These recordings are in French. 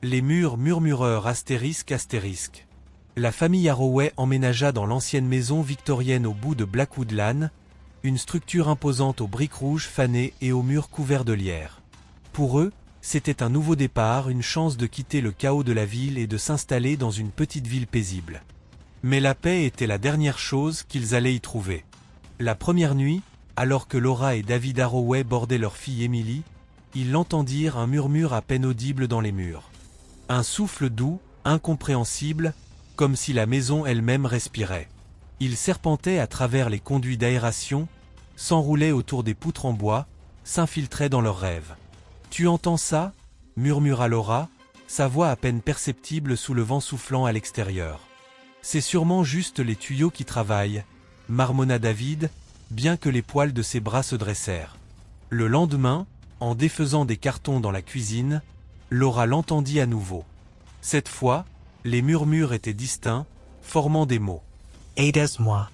Les murs murmureurs ***. La famille Arroway emménagea dans l'ancienne maison victorienne au bout de Blackwood Lane, une structure imposante aux briques rouges fanées et aux murs couverts de lierre. Pour eux, c'était un nouveau départ, une chance de quitter le chaos de la ville et de s'installer dans une petite ville paisible. Mais la paix était la dernière chose qu'ils allaient y trouver. La première nuit, alors que Laura et David Arroway bordaient leur fille Emily, ils entendirent un murmure à peine audible dans les murs. Un souffle doux, incompréhensible, comme si la maison elle-même respirait. Il serpentait à travers les conduits d'aération, s'enroulait autour des poutres en bois, s'infiltrait dans leurs rêves. « Tu entends ça » murmura Laura, sa voix à peine perceptible sous le vent soufflant à l'extérieur. « C'est sûrement juste les tuyaux qui travaillent » marmonna David, bien que les poils de ses bras se dressèrent. Le lendemain, en défaisant des cartons dans la cuisine, Laura l'entendit à nouveau. Cette fois, les murmures étaient distincts, formant des mots. « Aide-moi »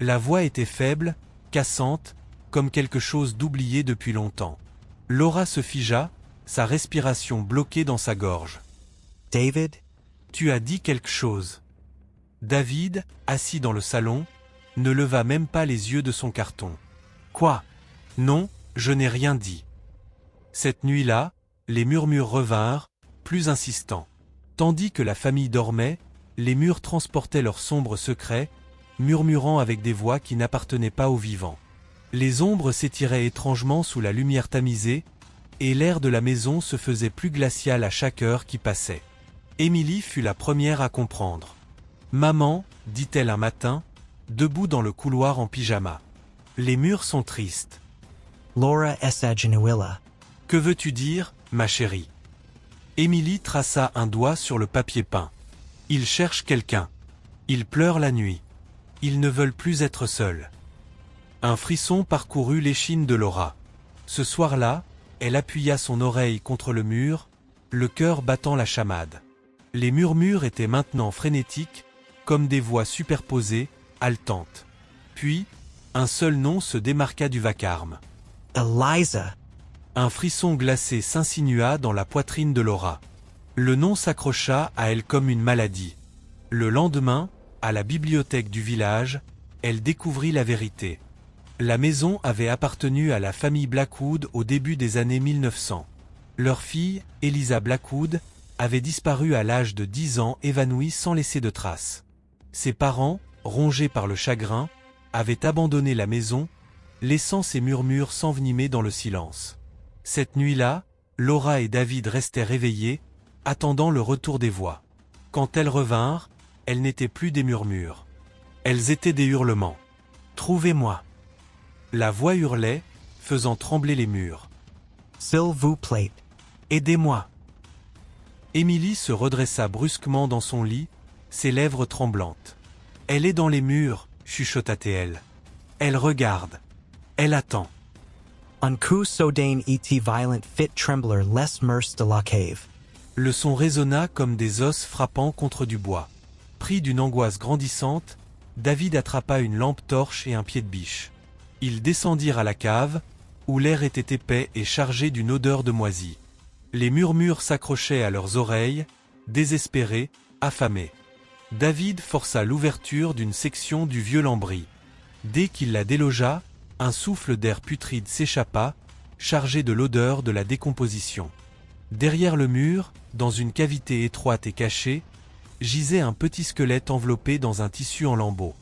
La voix était faible, cassante, comme quelque chose d'oublié depuis longtemps. Laura se figea, sa respiration bloquée dans sa gorge. « David » Tu as dit quelque chose. David, assis dans le salon, ne leva même pas les yeux de son carton. Quoi? Non, je n'ai rien dit. Cette nuit-là, les murmures revinrent, plus insistants. Tandis que la famille dormait, les murs transportaient leurs sombres secrets, murmurant avec des voix qui n'appartenaient pas aux vivants. Les ombres s'étiraient étrangement sous la lumière tamisée, et l'air de la maison se faisait plus glacial à chaque heure qui passait. Emily fut la première à comprendre. « Maman, dit-elle un matin, debout dans le couloir en pyjama. Les murs sont tristes. »« Laura essa genuilla. »« Que veux-tu dire, ma chérie ?» Emily traça un doigt sur le papier peint. « Ils cherchent quelqu'un. Ils pleurent la nuit. Ils ne veulent plus être seuls. » Un frisson parcourut l'échine de Laura. Ce soir-là, elle appuya son oreille contre le mur, le cœur battant la chamade. Les murmures étaient maintenant frénétiques, comme des voix superposées, haletantes. Puis, un seul nom se démarqua du vacarme. « Eliza !» Un frisson glacé s'insinua dans la poitrine de Laura. Le nom s'accrocha à elle comme une maladie. Le lendemain, à la bibliothèque du village, elle découvrit la vérité. La maison avait appartenu à la famille Blackwood au début des années 1900. Leur fille, Eliza Blackwood, avait disparu à l'âge de 10 ans, évanouie sans laisser de traces. Ses parents, rongés par le chagrin, avaient abandonné la maison, laissant ces murmures s'envenimer dans le silence. Cette nuit-là, Laura et David restèrent éveillés, attendant le retour des voix. Quand elles revinrent, elles n'étaient plus des murmures. Elles étaient des hurlements. « Trouvez-moi » La voix hurlait, faisant trembler les murs. « S'il vous plaît. »« Aidez-moi » Emily se redressa brusquement dans son lit, ses lèvres tremblantes. « Elle est dans les murs » chuchota-t-elle. « Elle regarde. Elle attend. » Un coup soudain et violent fit trembler les murs de la cave. Le son résonna comme des os frappant contre du bois. Pris d'une angoisse grandissante, David attrapa une lampe torche et un pied de biche. Ils descendirent à la cave, où l'air était épais et chargé d'une odeur de moisi. Les murmures s'accrochaient à leurs oreilles, désespérés, affamés. David força l'ouverture d'une section du vieux lambris. Dès qu'il la délogea, un souffle d'air putride s'échappa, chargé de l'odeur de la décomposition. Derrière le mur, dans une cavité étroite et cachée, gisait un petit squelette enveloppé dans un tissu en lambeaux.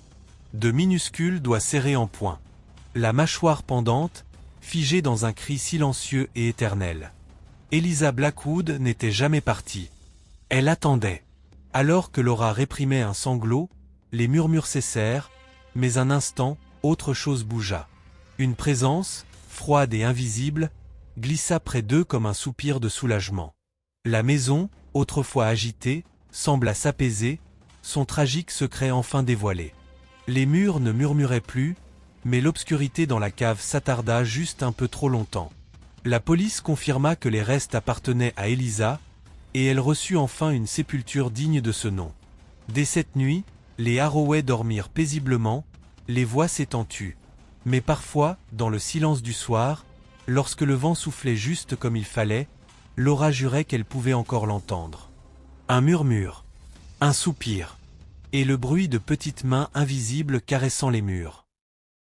De minuscules doigts serrés en poing. La mâchoire pendante, figée dans un cri silencieux et éternel. Eliza Blackwood n'était jamais partie. Elle attendait. Alors que Laura réprimait un sanglot, les murmures cessèrent, mais un instant, autre chose bougea. Une présence, froide et invisible, glissa près d'eux comme un soupir de soulagement. La maison, autrefois agitée, sembla s'apaiser, son tragique secret enfin dévoilé. Les murs ne murmuraient plus, mais l'obscurité dans la cave s'attarda juste un peu trop longtemps. La police confirma que les restes appartenaient à Eliza, et elle reçut enfin une sépulture digne de ce nom. Dès cette nuit, les Arroway dormirent paisiblement, les voix s'étant tues. Mais parfois, dans le silence du soir, lorsque le vent soufflait juste comme il fallait, Laura jurait qu'elle pouvait encore l'entendre. Un murmure, un soupir, et le bruit de petites mains invisibles caressant les murs.